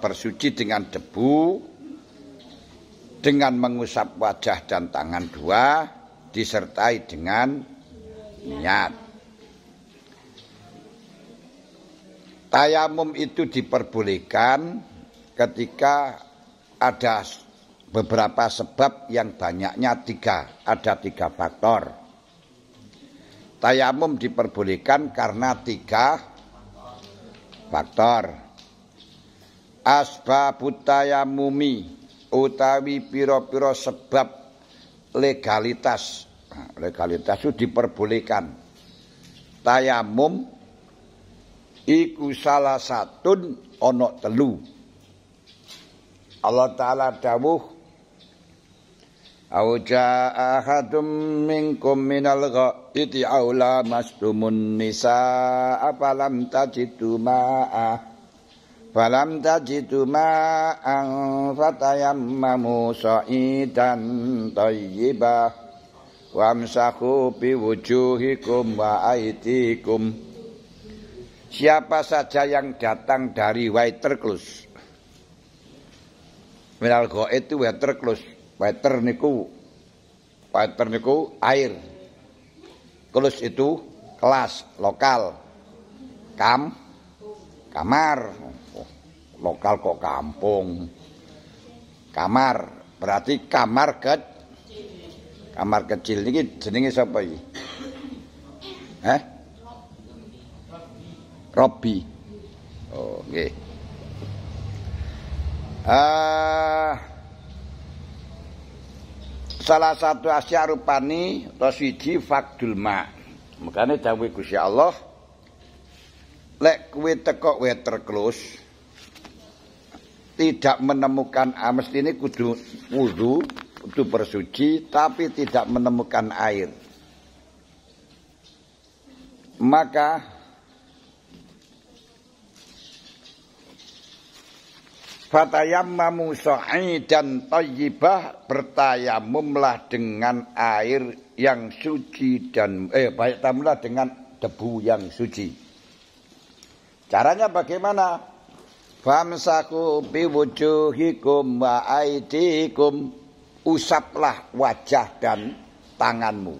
bersuci dengan debu, dengan mengusap wajah dan tangan dua, disertai dengan niat. Tayamum itu diperbolehkan ketika ada beberapa sebab yang banyaknya ada tiga faktor. Tayamum diperbolehkan karena tiga faktor. Asbabut tayamumi, utawi piro-piro sebab legalitas. Legalitas itu diperbolehkan. Tayamum iku salah satun ono telu. Allah Ta'ala dawuh, au jaa ahadum minkum minal ghaiti aw lamastumun nisaa falam tajidu ma'an fatayammamu sa'idan thayyiban wamsahu biwujuhikum wa aydikum. Siapa saja yang datang dari waterklus, minal ghaid itu waterklus. Water niku air. Klus itu kelas, lokal. Kamar. Lokal kok kampung. Kamar berarti kamar kecil niki jenenge sapa iki? Robi. Oh, nggih. Salah satu asya rupani taswiji fakdul ma. Makane dawuh Gusti Allah, lek kowe teko waterklus tidak menemukan mestine kudu wudu, kudu bersuci tapi tidak menemukan air. Maka fatayammamu sa'idan thayyibah, bertayamumlah dengan air yang suci dan bertayamumlah dengan debu yang suci. Caranya bagaimana? Famsaku biwujuhikum wa aydikum, usaplah wajah dan tanganmu.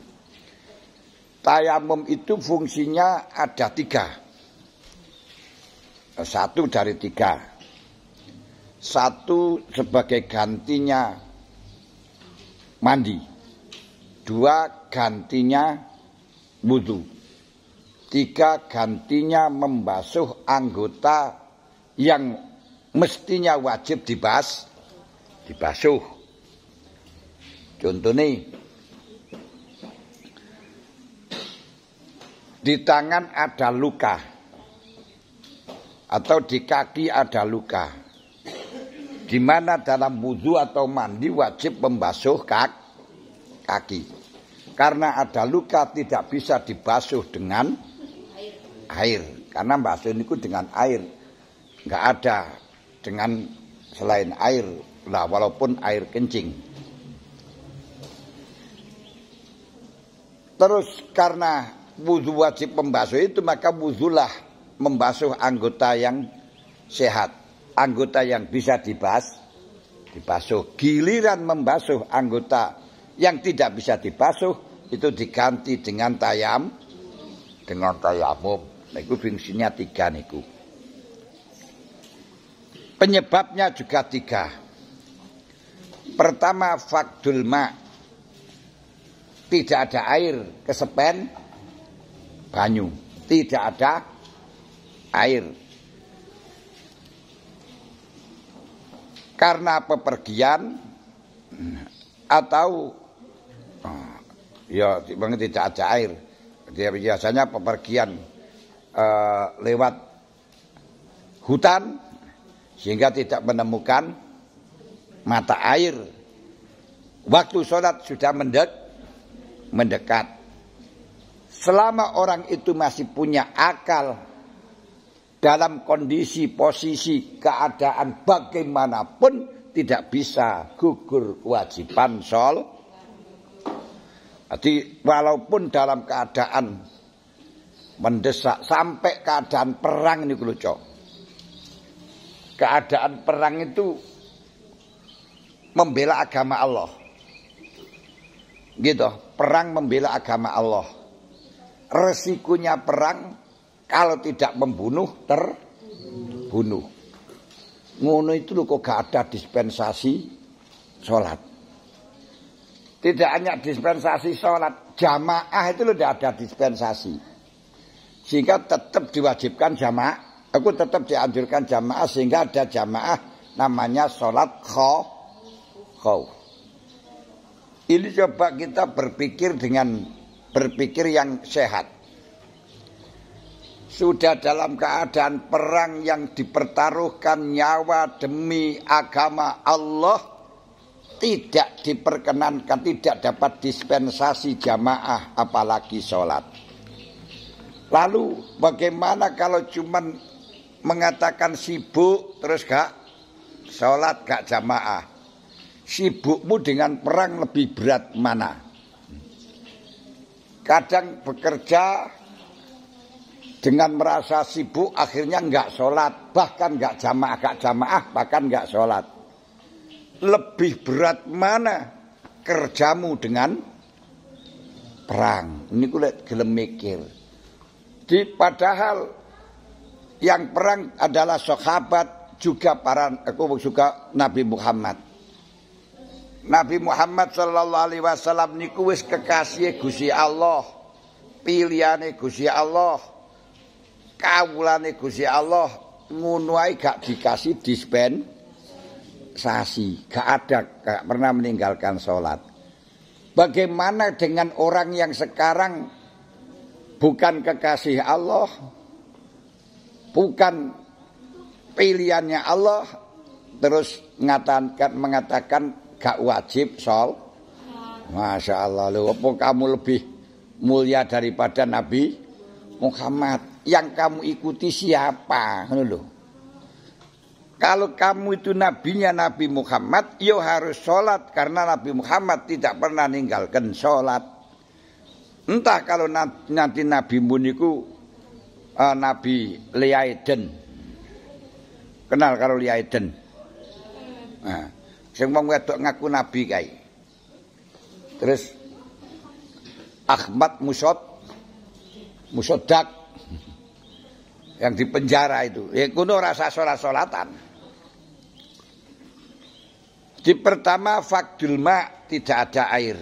Tayamum itu fungsinya ada 3. Satu dari 3. Satu sebagai gantinya mandi, 2 gantinya wudu, 3 gantinya membasuh anggota yang mestinya wajib dibasuh. Contohnya di tangan ada luka atau di kaki ada luka, di mana dalam wudu atau mandi wajib membasuh kaki. Karena ada luka tidak bisa dibasuh dengan air. Karena basuh itu dengan air. Enggak ada dengan selain air. Lah walaupun air kencing. Terus karena wudu wajib membasuh itu, maka wudulah membasuh anggota yang sehat. Anggota yang bisa dibasuh. Giliran membasuh anggota yang tidak bisa dibasuh itu diganti dengan tayamum. Niku fungsinya 3 niku. Penyebabnya juga 3. Pertama fakdul ma. Tidak ada air, kesepen banyu. Tidak ada air. Karena pepergian atau ya tidak ada air. Dia biasanya pepergian lewat hutan sehingga tidak menemukan mata air. Waktu sholat sudah mendekat. Selama orang itu masih punya akal, dalam kondisi, posisi, keadaan bagaimanapun tidak bisa gugur kewajiban sholat. Jadi walaupun dalam keadaan mendesak sampai keadaan perang ini lucu. Keadaan perang itu membela agama Allah. Gitu, perang membela agama Allah. Resikonya perang kalau tidak membunuh terbunuh. Ngono itu loh kok gak ada dispensasi sholat. Tidak hanya dispensasi sholat, jamaah itu loh tidak ada dispensasi. Sehingga tetap diwajibkan jamaah. Aku tetap dianjurkan jamaah sehingga ada jamaah namanya sholat khauf. Ini coba kita berpikir dengan berpikir yang sehat. Sudah dalam keadaan perang yang dipertaruhkan nyawa demi agama Allah, tidak diperkenankan, tidak dapat dispensasi jamaah apalagi sholat. Lalu bagaimana kalau cuman mengatakan sibuk terus gak sholat gak jamaah? Sibukmu dengan perang lebih berat mana? Kadang bekerja dengan merasa sibuk akhirnya enggak sholat, bahkan enggak jamaah, bahkan enggak sholat. Lebih berat mana kerjamu dengan perang? Ini kulit gelem mikir. Padahal yang perang adalah sahabat juga juga Nabi Muhammad. Nabi Muhammad sallallahu alaihi wasallam niku wis kekasih Gusti Allah, pilihane Gusti Allah, kawulane Gusti Allah, ngono ae gak dikasih dispensasi, gak pernah meninggalkan sholat. Bagaimana dengan orang yang sekarang bukan kekasih Allah, bukan pilihannya Allah, terus mengatakan gak wajib sholat? Masya Allah, apa kamu lebih mulia daripada Nabi Muhammad? Yang kamu ikuti siapa? Kalau kamu itu nabinya Nabi Muhammad, ya harus sholat karena Nabi Muhammad tidak pernah ninggalkan sholat. Entah kalau nanti Nabi Muniku Nabi Liaiden. Kenal kalau Liaiden? Nah, sing wong wedok ngaku nabi kae. Terus Ahmad Musodak yang di penjara itu. Ya kuno rasa sholat-sholatan. Di pertama fakdul ma, tidak ada air.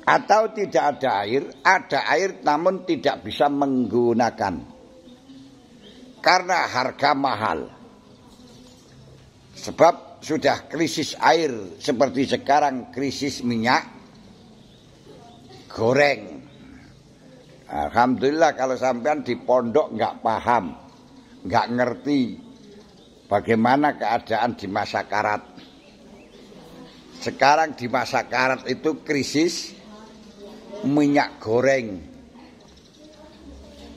Atau tidak ada air namun tidak bisa menggunakan. Karena harga mahal. Sebab sudah krisis air seperti sekarang krisis minyak goreng. Alhamdulillah kalau sampean di pondok nggak paham, nggak ngerti bagaimana keadaan di masa karat. Sekarang di masa karat itu krisis minyak goreng.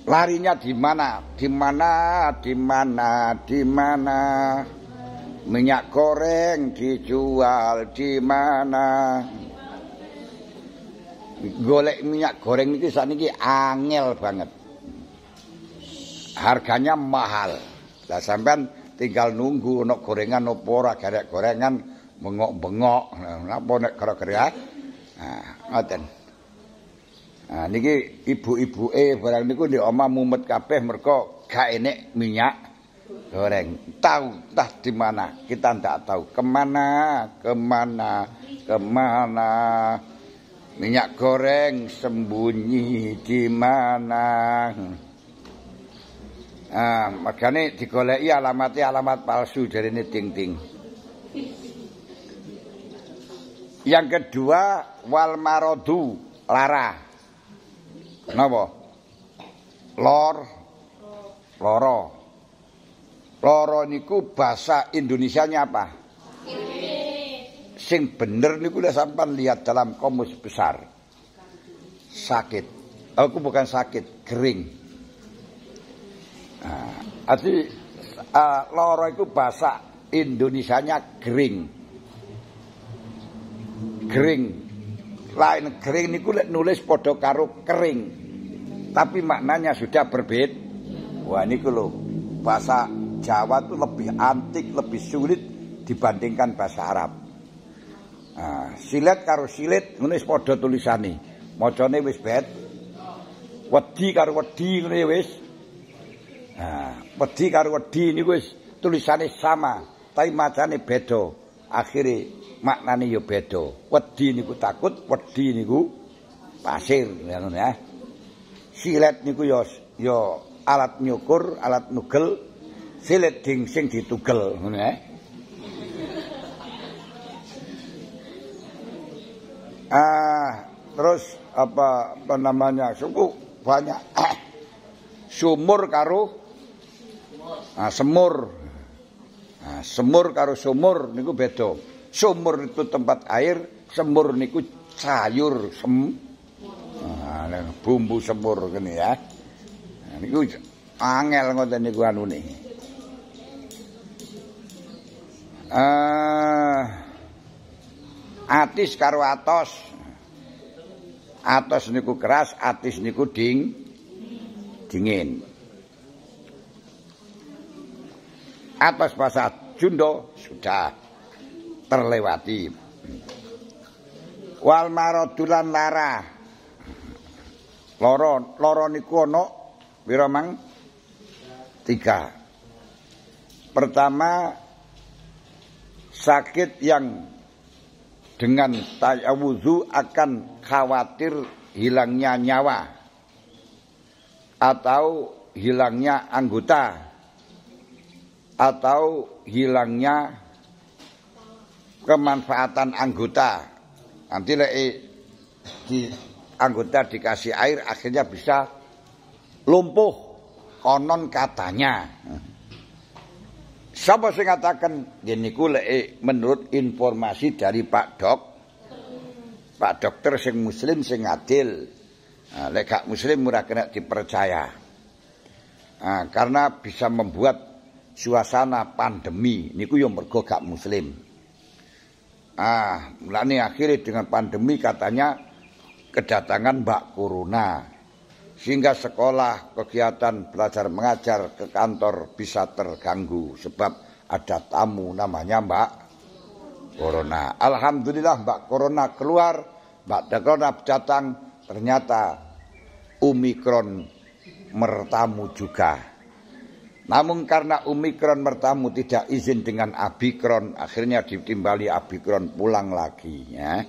Larinya di mana? Di mana? Minyak goreng dijual di mana? Golek minyak goreng itu saat ini angel banget. Harganya mahal. Lah sampean tinggal nunggu ono gorengan opo ora garek gorengan bengok-bengok. Napa nek gara-gara? Nah, ngoten. Nah niki ibu-ibuke barang niku ndek omah mumet kabeh mergo gak enek minyak goreng. Tahu entah di mana, kita ndak tahu. Kemana? Minyak goreng sembunyi di mana? Ah, makane digoleki alamat palsu jarine ting-ting. Yang kedua wal marodu, lara. Napa? Loro. Loro niku bahasa Indonesianya apa? Sing bener niku lek sampean lihat dalam kamus besar. Sakit. Aku bukan sakit, kering. Nah, arti loro itu bahasa Indonesianya kering. Kering. Lain kering niku lek nulis padha karo kering. tapi maknanya sudah berbeda. Wah ini loh, bahasa Jawa itu lebih antik, lebih sulit dibandingkan bahasa Arab. Silet karo silit ngene wis padha tulisane. Macane wis bet. Wedi karo wedi ngene wis. Wedi karo wedi niku wis tulisane sama, tapi macane beda. Akhire maknane ya beda. Wedi niku takut, wedi niku pasir ngono ya. Silet niku ya alat nyukur, alat nugel. Silet sing ditugel ngono ya. Terus apa namanya? Suku banyak. Sumur karo semur. Semur karo sumur niku beda. Sumur itu tempat air, semur niku sayur bumbu semur ngene ya. Niku angel ngoten niku anune. Atis karo atos. Atos niku keras, atis niku dingin. Atos bahasa Jundo sudah terlewati. Wal marodulan lara. Loro niku ana pira mang? 3. Pertama, sakit yang dengan ta'awudzu akan khawatir hilangnya nyawa atau hilangnya anggota atau hilangnya kemanfaatan anggota. Nanti di anggota dikasih air akhirnya bisa lumpuh konon katanya. Siapa sing ngatakan niku menurut informasi dari Pak Dokter sing muslim sing adil. Lek gak muslim ora kena dipercaya. Karena bisa membuat suasana pandemi niku yo mergo gak muslim. Mulane akhirnya dengan pandemi katanya kedatangan Mbak Corona. Sehingga sekolah, kegiatan belajar mengajar ke kantor bisa terganggu sebab ada tamu namanya Mbak Corona. Alhamdulillah Mbak Corona keluar, Mbak Corona datang, ternyata Omikron mertamu juga. Namun karena Omikron mertamu tidak izin dengan Abikron, akhirnya ditimbali Abikron pulang lagi ya.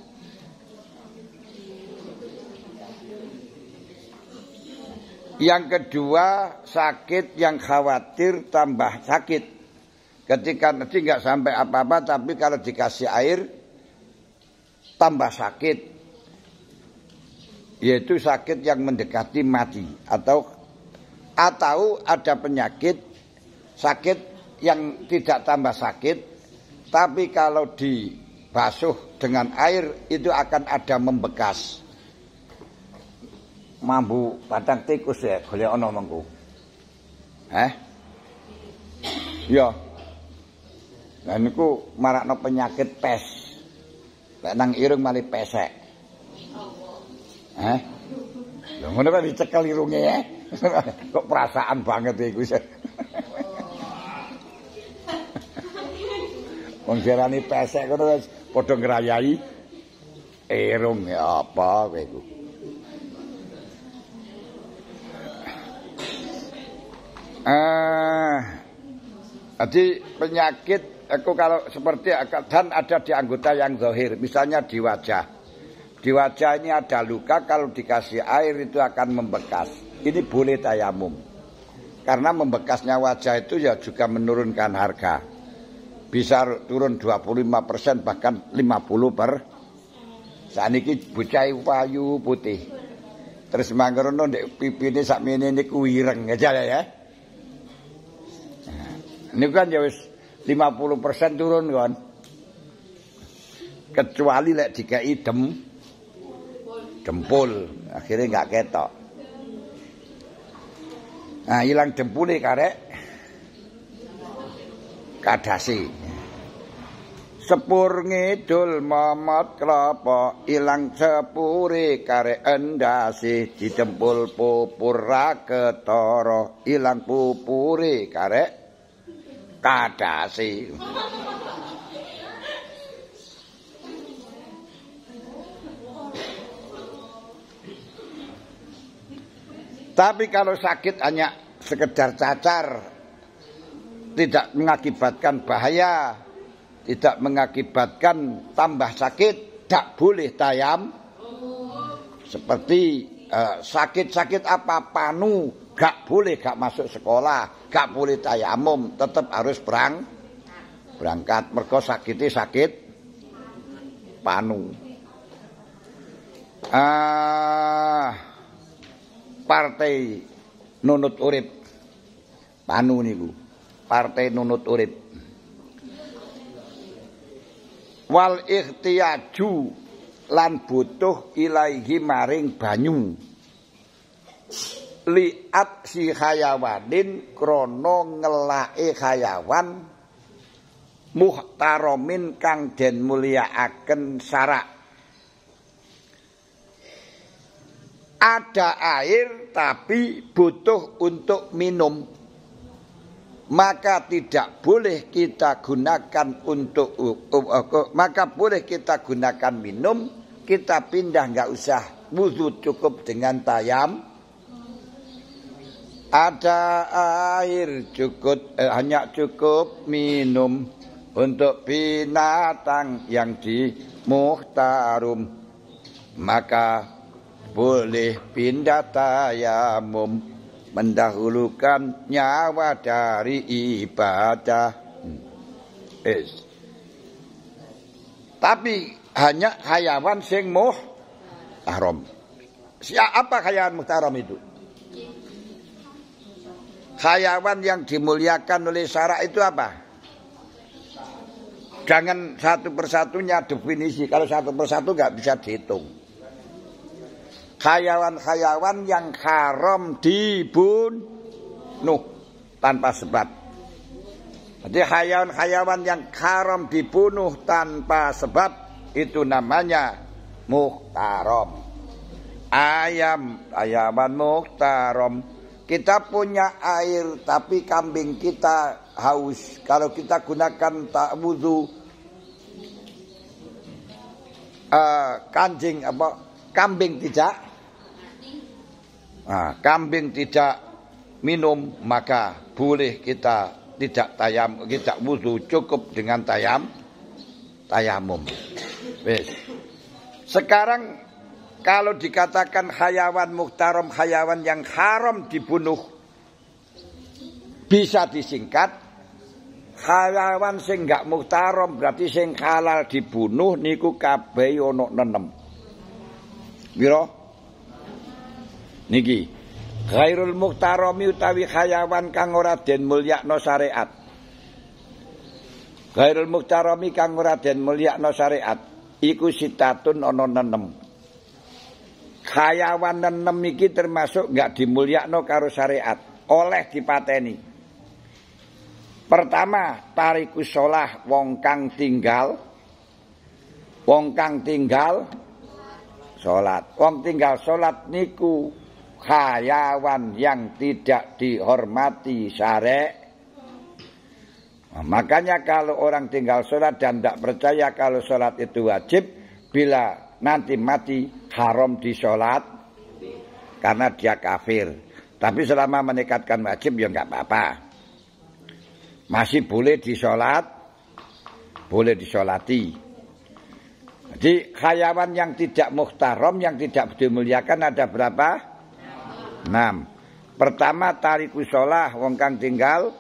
Yang kedua, sakit yang khawatir tambah sakit. Ketika nanti nggak sampai apa-apa, tapi kalau dikasih air tambah sakit. Yaitu sakit yang mendekati mati. Atau ada penyakit, sakit yang tidak tambah sakit, tapi kalau dibasuh dengan air itu akan ada membekas. Mambu batang tikus ya, golek ana mengko. Ya. Lah niku marakno penyakit pes. Lek nang irung malih pesek. Lha ngono kok dicekel irunge ya. Kok perasaan banget iku. Wong jarane pesek ngono wis padha ngrayai irung ya apa kowe iku. Jadi penyakit aku kalau seperti dan ada di anggota yang zahir, misalnya di wajah. Di wajah ini ada luka, kalau dikasih air itu akan membekas. Ini boleh tayamum. Karena membekasnya wajah itu ya juga menurunkan harga. Bisa turun 25% bahkan 50%. Saniki bocah wayu putih. Terus mangrono ndek pipine sakmene niku ireng aja ya. Ini kan ya wis 50% turun kan. Kecuali lek dikai dempul, akhirnya enggak ketok. Nah, hilang dempule karek kadasi. Sepur ngidul momot klapa ilang sepure kare endase didempul pupur ra ketara ilang pupure kare kadase. Tapi kalau sakit hanya sekedar cacar, tidak mengakibatkan bahaya, tidak mengakibatkan tambah sakit, tak boleh tayam. Seperti sakit-sakit apa, panu, gak boleh, gak masuk sekolah, gak boleh tayamum, tetap harus berangkat. Mergo sakitnya sakit panu. Partai nunut urip, panu niku. Partai nunut urip. Wal ikhtiyaju lan butuh ilaihi maring banyu. Liat si hayawanin krono ngelake hayawan muhtaromin kang den mulyakaken syarak. Ada air tapi butuh untuk minum, maka tidak boleh kita gunakan untuk maka boleh kita gunakan minum, kita pindah nggak usah wudu, cukup dengan tayam. Ada air cukup hanya cukup minum untuk binatang yang di muhtarum, maka boleh pindah tayamum, mendahulukan nyawa dari ibadah. Tapi hanya hayawan sing muhtaram. Apa hayawan muhtaram itu? Hayawan yang dimuliakan oleh syarak itu apa? Jangan satu persatunya definisi. Kalau satu persatu nggak bisa dihitung. Hayawan-hayawan yang haram dibunuh tanpa sebab. Jadi hayawan-hayawan yang haram dibunuh tanpa sebab itu namanya muhtaram. Hayawan muhtaram. Kita punya air tapi kambing kita haus. Kalau kita gunakan tak wudu, kambing tidak. Kambing tidak minum, maka boleh kita tidak tayam, tidak wudu, cukup dengan tayamum. Sekarang kalau dikatakan hayawan muhtaram, hayawan yang haram dibunuh, bisa disingkat hayawan sing gak muhtaram, berarti sing halal dibunuh niku kabeh ono 6. Piro? Niki ghairul muhtarami utawi hayawan kang ora den mulyakno syariat. Ghairul muhtarami kang ora den mulyakno syariat iku sitatun ana 6. Hayawan 6 iki termasuk enggak dimulyakno karo syariat, oleh dipateni. Pertama, tarikus shalah, wong kang tinggal salat. Wong tinggal salat niku hayawan yang tidak dihormati syariat. Makanya kalau orang tinggal sholat dan tidak percaya kalau sholat itu wajib, bila nanti mati haram disolat karena dia kafir. Tapi selama menekatkan wajib ya nggak apa-apa, masih boleh disolat, boleh disolati. Jadi hayawan yang tidak muhtaram, yang tidak dimuliakan ada berapa? 6. Pertama tariku shalah, wong kang tinggal.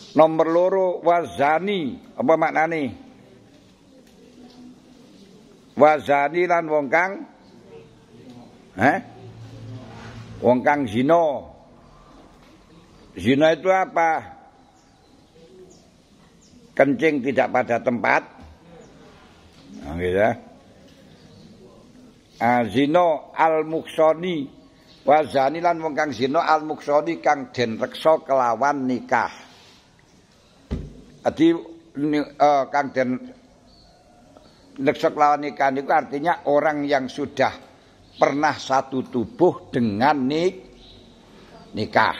Nomor loro wazani, apa maknane? Wazani lan wong kang wong kang zina. Zina itu apa? Kencing tidak pada tempat. Nah, gitu ya. Zina al-muksoni, wazani lan wong kang zina al-muksoni kang den reksa kelawan nikah. Jadi Kang Den Leksa kelawan nikah niku artinya orang yang sudah pernah satu tubuh dengan nikah.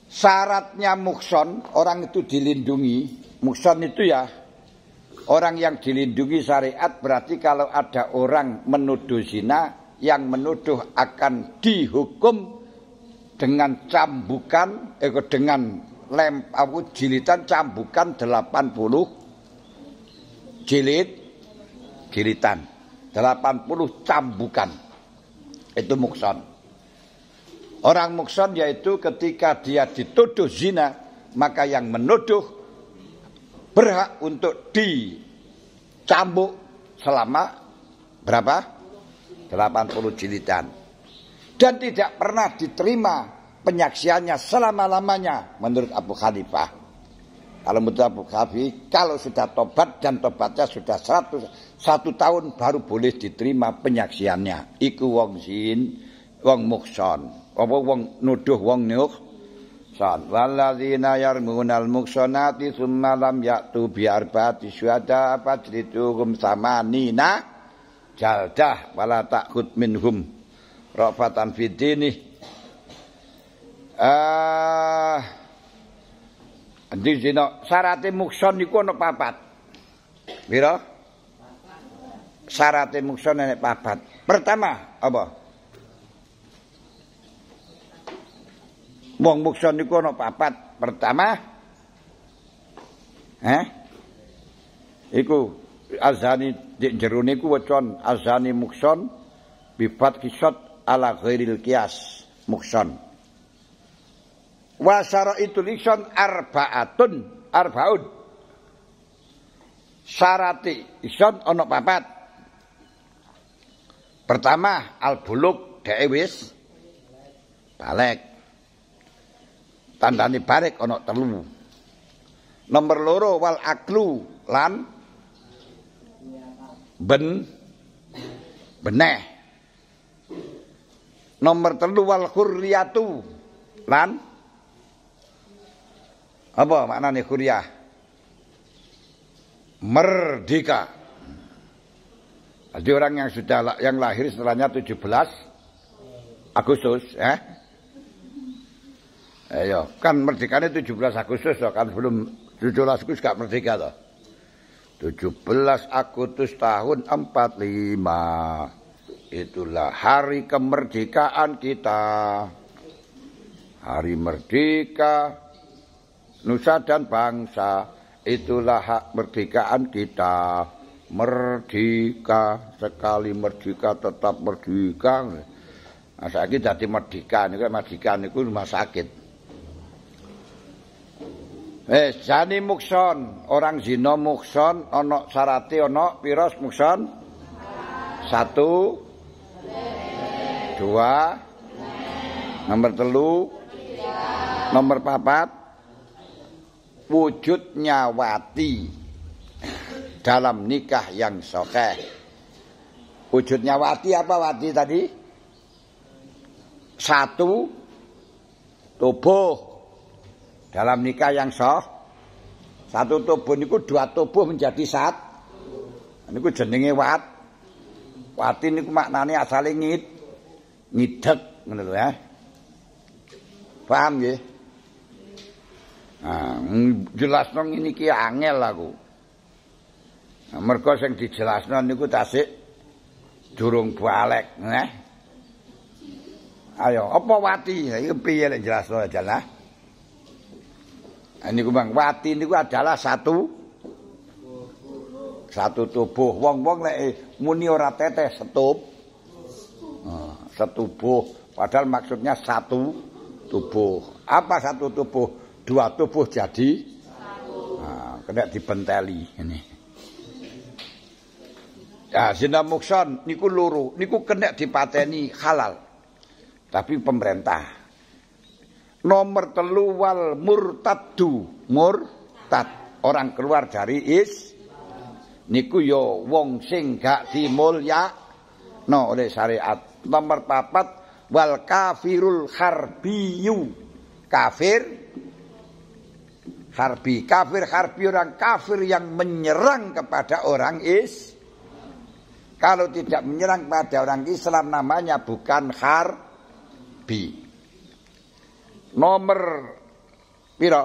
Syaratnya mukson, orang itu dilindungi. Mukson itu ya orang yang dilindungi syariat, berarti kalau ada orang menuduh zina, yang menuduh akan dihukum dengan cambukan, dengan jilitan cambukan 80 jilitan 80 cambukan. Itu mukson. Orang mukson yaitu ketika dia dituduh zina, maka yang menuduh berhak untuk dicambuk selama berapa? 80 jilitan. Dan tidak pernah diterima penyaksiannya selama-lamanya menurut Abu Hanifah. Kalau menurut Abu Hanifah, kalau sudah tobat dan tobatnya sudah 101 tahun baru boleh diterima penyaksiannya. Iku wong zin, wong mukson. Apa wong nuduh wong mukson. Walladzina yarmunal muksonati tsumma lam ya'tu bi arba'ati syuhada fajliduhum samanina jaldah wala ta'khud minhum rafatan fid dini. Di zina syarate mukson niku ana 4. Pira? Syarate mukson ana 4. Pertama apa? Wong mukson niku ana 4. Pertama iku azani di jero niku wecon azani mukson bifat kisot ala ghairil qiyas mukson. Wa syaraitul ihsan arbaun. Syarati ihsan ana 4. Pertama al-bulug dhek wis balik. Tandane balik ana 3. Nomor 2 wal aklu lan beneh. Nomor 3 wal hurriyatu lan apa maknanya hurriyah? Merdeka. Jadi orang yang sudah yang lahir setelahnya 17 Agustus, ayo, kan merdekanya 17 Agustus kan belum 17 Agustus gak merdeka toh. 17 Agustus tahun 45. Itulah hari kemerdekaan kita. Hari merdeka nusa dan bangsa, itulah hak merdekaan kita. Merdeka, sekali merdeka tetap merdeka. Nah, saiki dadi merdeka niku rumah sakit. Jani mukson, orang zina mukson ana syarate ana pira mukson? 1 2 nomor 3 nomor 4 wujudnya wati dalam nikah yang sahih. Wujudnya wati apa wati tadi? 1 tubuh dalam nikah yang sah. 1 tubuh niku 2 tubuh menjadi 1. Niku jenenge wati niku maknane asale ngideg ngono lho ya. Paham nggih? Jelasno ngene iki angel aku. Mergo sing dijelasno niku tasik durung balik, Ayo, apa wati? Iki piye lek jelasno aja lah. Niku Bang, wati niku adalah satu tubuh. Wong-wong lek muni ora teteh setubuh, padahal maksudnya satu tubuh. Apa satu tubuh? 2 tubuh jadi 1. Kena dibenteli ini. Ya, zina mukson niku loro, niku kena dipateni halal. Tapi pemerintah. Nomor 3 wal murtad, orang keluar dari niku yo wong sing gak dimulyakno oleh syariat. Nomor 4 wal kafirul harbiyu, kafir harbi. Kafir harbi orang kafir yang menyerang kepada orang kalau tidak menyerang pada orang Islam namanya bukan harbi. Nomor piro?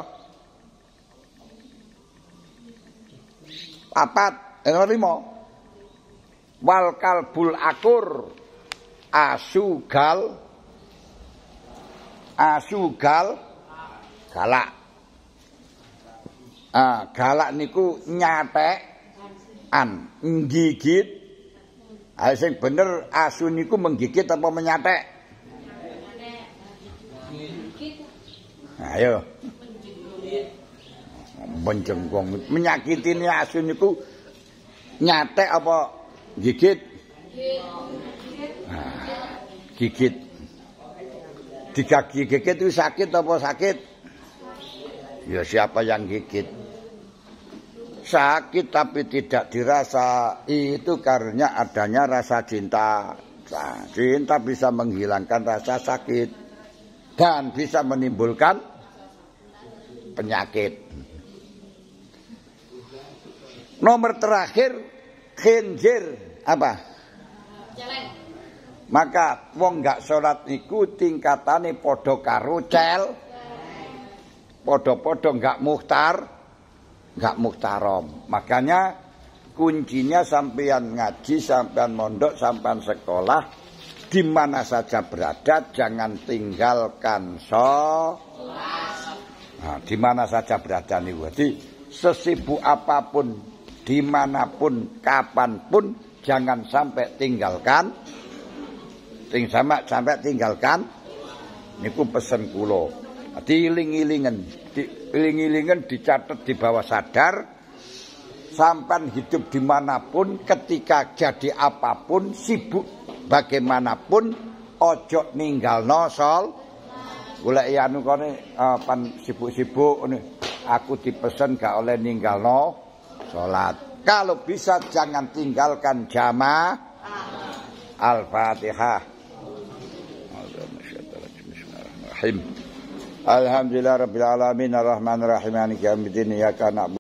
4, nomor 5. Wal kalbul akur asugal galak. Galak niku nyatekan, nggigit. Sing bener asu niku menggigit apa menyatek? Ayo. Menjengkong. Menyakiti ini asu niku nyatek apa gigit? Gigit. Digigit itu sakit apa sakit? Ya siapa yang gigit? Sakit tapi tidak dirasa, itu karena adanya rasa cinta. Cinta bisa menghilangkan rasa sakit dan bisa menimbulkan penyakit. Nomor terakhir khinzir apa? Celeng. Maka wong gak salat niku tingkatane padha karo cel. Padha-padha gak muhtarom. Makanya kuncinya sampean ngaji, sampean mondok, sampean sekolah, di mana saja berada jangan tinggalkan sholat. Nah, di mana saja berada nih, jadi sesibuk apapun, dimanapun, kapanpun, jangan sampai tinggalkan. Sampai tinggalkan. Niku pesen kulo. Diiling-ilingen dicatat di bawah sadar. Sampan hidup dimanapun, ketika jadi apapun, sibuk bagaimanapun, ojo ninggal nosol. Golek anu kene pan sibuk-sibuk aku dipesen gak oleh ninggal no salat. Kalau bisa jangan tinggalkan jamaah. Al-Fatihah. Alhamdulillah rabbil alamin arrahmanir rahim maliki yaumiddin iyyaka na'budu